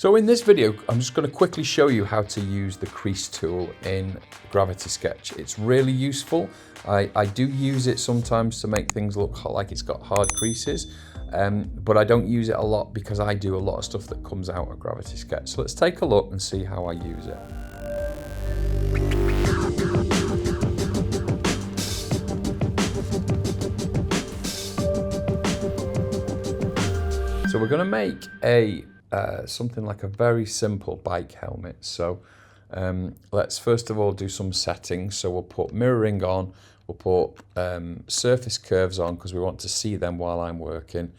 So in this video, I'm just going to quickly show you how to use the Crease tool in VRSketch. It's really useful. I do use it sometimes to make things look like it's got hard creases, but I don't use it a lot because I do a lot of stuff that comes out of VRSketch. So let's take a look and see how I use it. So we're going to make a something like a very simple bike helmet. So let's first of all do some settings. So we'll put mirroring on, we'll put surface curves on because we want to see them while I'm working,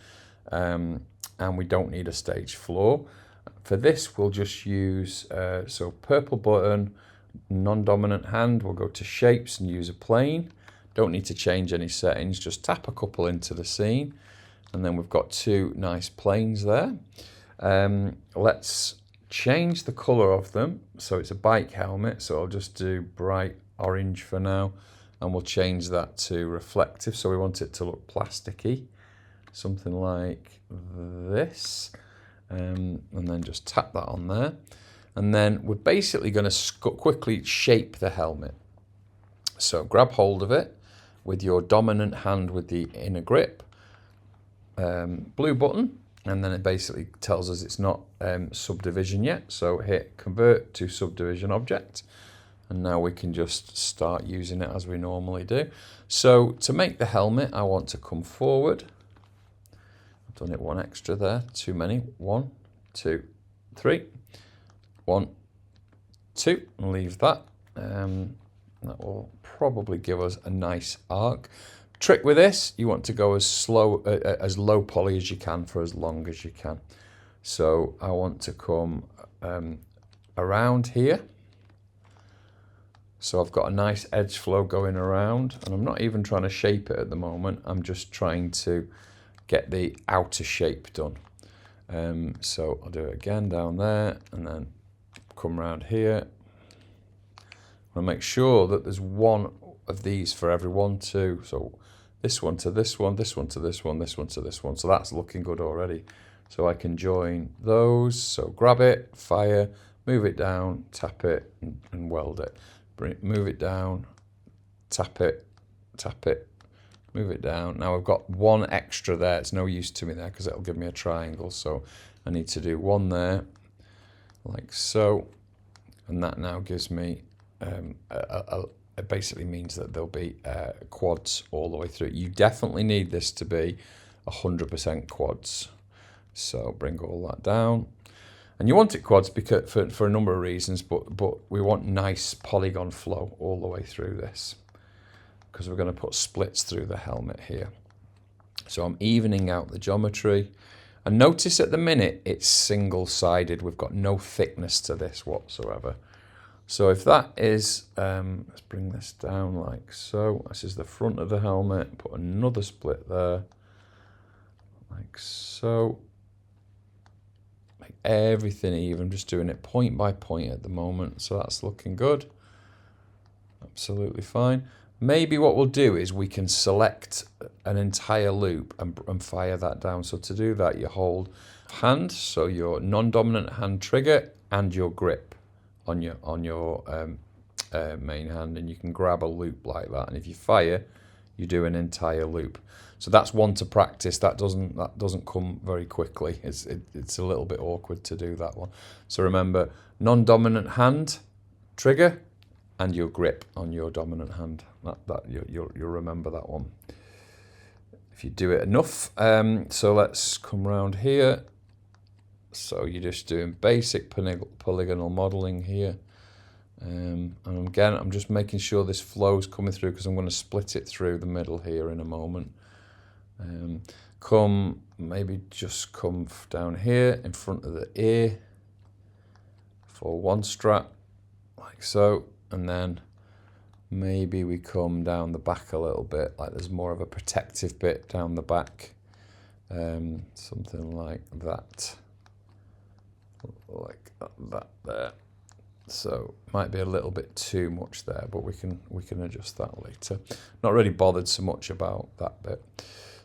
and we don't need a stage floor. For this we'll just use, so purple button, non-dominant hand, we'll go to shapes and use a plane. Don't need to change any settings, just tap a couple into the scene. And then we've got two nice planes there. Let's change the color of them. So it's a bike helmet, so I'll just do bright orange for now, and we'll change that to reflective. So we want it to look plasticky, something like this. And then just tap that on there. And then we're basically going to quickly shape the helmet. So grab hold of it with your dominant hand with the inner grip. Blue button, and then it basically tells us it's not subdivision yet, so hit convert to subdivision object, and now we can just start using it as we normally do. So to make the helmet, I want to come forward. I've done it one extra there, too many. 1, 2, 3, 1, 2, and leave that. That will probably give us a nice arc. Trick with this, you want to go as low poly as you can for as long as you can. So I want to come around here. So I've got a nice edge flow going around, and I'm not even trying to shape it at the moment. I'm just trying to get the outer shape done. So I'll do it again down there, and then come around here. I'll make sure that there's one of these for every 1, 2. So this one to this one, this one to this one, this one to this one. So that's looking good already. So I can join those. So grab it, fire, move it down, tap it, and weld it. Move it down, tap it, move it down. Now I've got one extra there. It's no use to me there because it'll give me a triangle. So I need to do one there, like so. And that now gives me it basically means that there'll be quads all the way through. You definitely need this to be 100% quads. So bring all that down. And you want it quads because for a number of reasons, but we want nice polygon flow all the way through this, because we're going to put splits through the helmet here. So I'm evening out the geometry. And notice at the minute it's single-sided. We've got no thickness to this whatsoever. So if that is, let's bring this down like so. This is the front of the helmet. Put another split there, like so. Make everything even. I'm just doing it point by point at the moment. So that's looking good. Absolutely fine. Maybe what we'll do is we can select an entire loop and fire that down. So to do that, you hold hand, so your non-dominant hand trigger and your grip on your main hand, and you can grab a loop like that, and if you fire, you do an entire loop. So that's one to practice. That doesn't come very quickly. It's a little bit awkward to do that one. So remember, non-dominant hand trigger and your grip on your dominant hand. You'll remember that one if you do it enough. So let's come around here. So you're just doing basic polygonal modeling here. And again, I'm just making sure this flow's coming through because I'm going to split it through the middle here in a moment. Maybe just come down here in front of the ear for one strap, like so. And then maybe we come down the back a little bit, like there's more of a protective bit down the back. Something like that. Like that there. So might be a little bit too much there, but we can adjust that later. Not really bothered so much about that bit.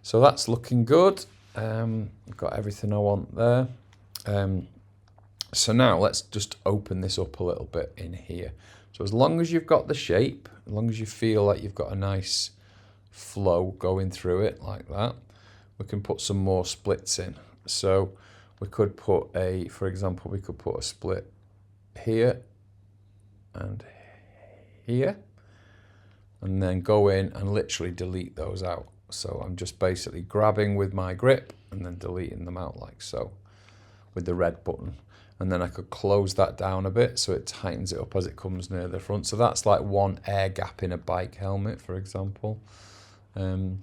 So that's looking good. I've got everything I want there. So now let's just open this up a little bit in here. So as long as you've got the shape, as long as you feel like you've got a nice flow going through it like that, we can put some more splits in. So we could put for example, we could put a split here and here, and then go in and literally delete those out. So I'm just basically grabbing with my grip and then deleting them out like so with the red button. And then I could close that down a bit so it tightens it up as it comes near the front. So that's like one air gap in a bike helmet, for example. We'll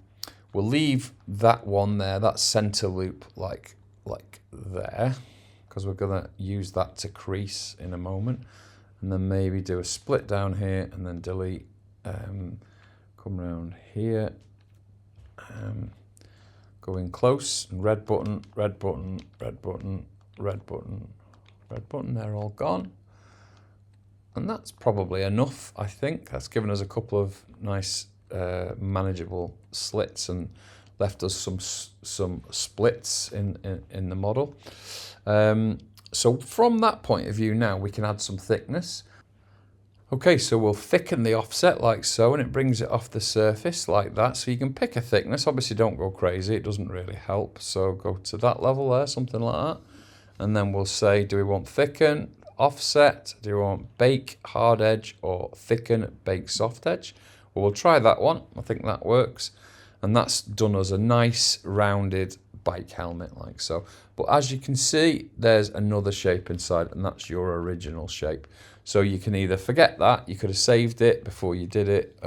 leave that one there, that center loop like there, because we're gonna use that to crease in a moment. And then maybe do a split down here and then delete, come around here, go in close, and red button, red button, red button, red button, red button, they're all gone. And that's probably enough, I think. That's given us a couple of nice manageable slits and left us some splits in the model. So from that point of view now, we can add some thickness. Okay, so we'll thicken the offset like so, and it brings it off the surface like that. So you can pick a thickness. Obviously, don't go crazy. It doesn't really help. So go to that level there, something like that. And then we'll say, do we want thicken, offset? Do we want bake, hard edge, or thicken, bake, soft edge? Well, we'll try that one. I think that works. And that's done us a nice rounded bike helmet like so. But as you can see, there's another shape inside, and that's your original shape. So you can either forget that, you could have saved it before you did it,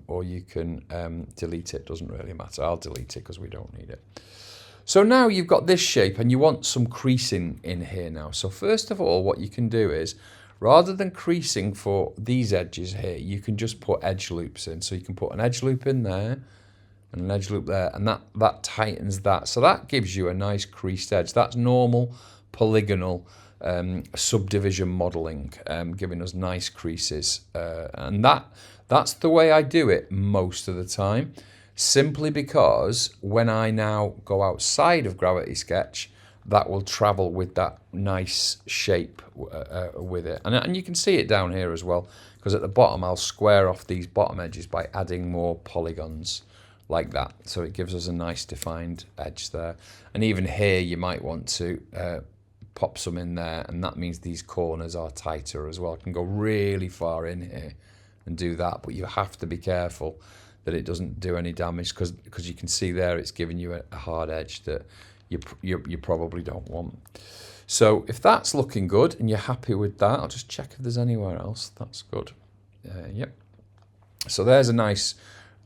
or you can delete it. Doesn't really matter. I'll delete it because we don't need it. So now you've got this shape and you want some creasing in here now. So first of all, what you can do is, rather than creasing for these edges here, you can just put edge loops in. So you can put an edge loop in there and an edge loop there, and that tightens that. So that gives you a nice creased edge. That's normal polygonal subdivision modeling, giving us nice creases. And that's the way I do it most of the time, simply because when I now go outside of Gravity Sketch, that will travel with that nice shape with it. And you can see it down here as well, because at the bottom I'll square off these bottom edges by adding more polygons like that. So it gives us a nice defined edge there. And even here you might want to pop some in there, and that means these corners are tighter as well. I can go really far in here and do that, but you have to be careful that it doesn't do any damage, because you can see there it's giving you a hard edge that you probably don't want. So if that's looking good and you're happy with that, I'll just check if there's anywhere else. That's good. Yep. So there's a nice,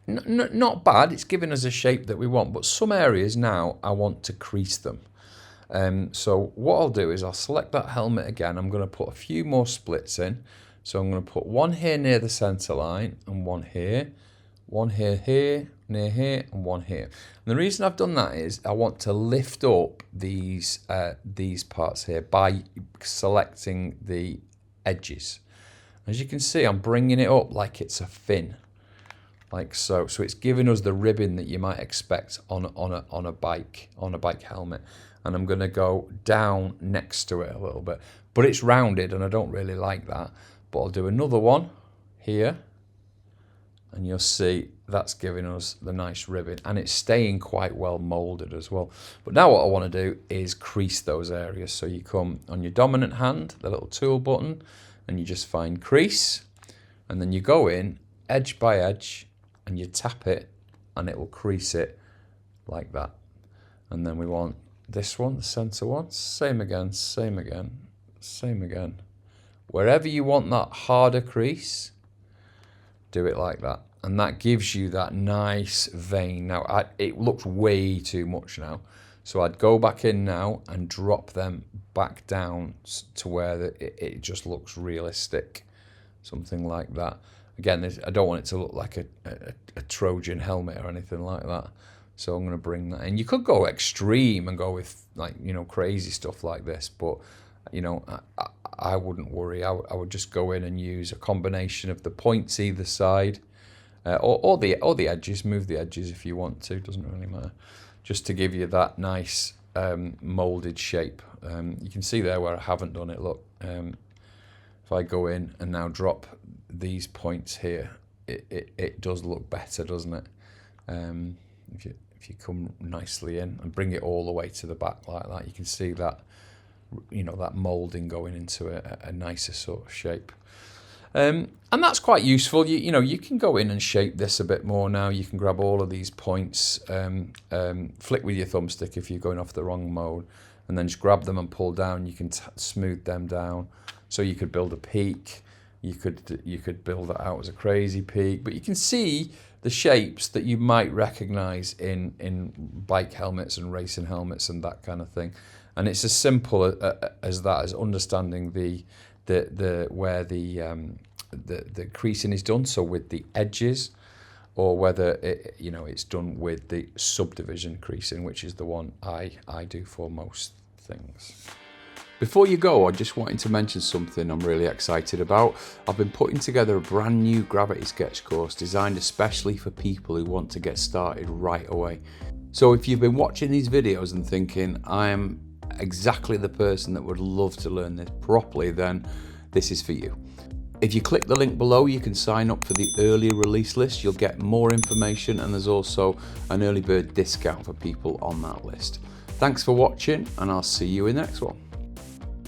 not bad. It's giving us a shape that we want, but some areas now I want to crease them. So what I'll do is I'll select that helmet again. I'm going to put a few more splits in. So I'm going to put one here near the center line, and one here here, near here, and one here. And the reason I've done that is I want to lift up these parts here by selecting the edges. As you can see, I'm bringing it up like it's a fin, like so. So it's giving us the ribbon that you might expect on a bike helmet. And I'm going to go down next to it a little bit, but it's rounded and I don't really like that. But I'll do another one here, and you'll see that's giving us the nice ribbon, and it's staying quite well molded as well. But now what I want to do is crease those areas. So you come on your dominant hand, the little tool button, and you just find crease, and then you go in edge by edge and you tap it, and it will crease it like that. And then we want this one, the center one, same again, same again, same again. Wherever you want that harder crease, do it like that. And that gives you that nice vein. Now, it looks way too much now. So I'd go back in now and drop them back down to where it just looks realistic. Something like that. Again, I don't want it to look like a Trojan helmet or anything like that. So I'm going to bring that in. You could go extreme and go with, like, you know, crazy stuff like this, but, you know, I wouldn't worry. I would just go in and use a combination of the points either side, or the edges. Move the edges if you want to. Doesn't really matter. Just to give you that nice molded shape. You can see there where I haven't done it, look. If I go in and now drop these points here, it does look better, doesn't it? If you come nicely in and bring it all the way to the back like that, you can see that, you know, that moulding going into a nicer sort of shape. And that's quite useful. You know, you can go in and shape this a bit more now. You can grab all of these points, flick with your thumbstick if you're going off the wrong mode, and then just grab them and pull down. You can smooth them down. So you could build a peak. You could build it out as a crazy peak. But you can see the shapes that you might recognize in bike helmets and racing helmets and that kind of thing. And it's as simple as that, as understanding where the creasing is done, so with the edges, or whether it's done with the subdivision creasing, which is the one I do for most things. Before you go, I just wanted to mention something I'm really excited about. I've been putting together a brand new gravity sketch course designed especially for people who want to get started right away. So if you've been watching these videos and thinking, I am exactly the person that would love to learn this properly, then this is for you. If you click the link below, you can sign up for the early release list. You'll get more information, and there's also an early bird discount for people on that list. Thanks for watching, and I'll see you in the next one.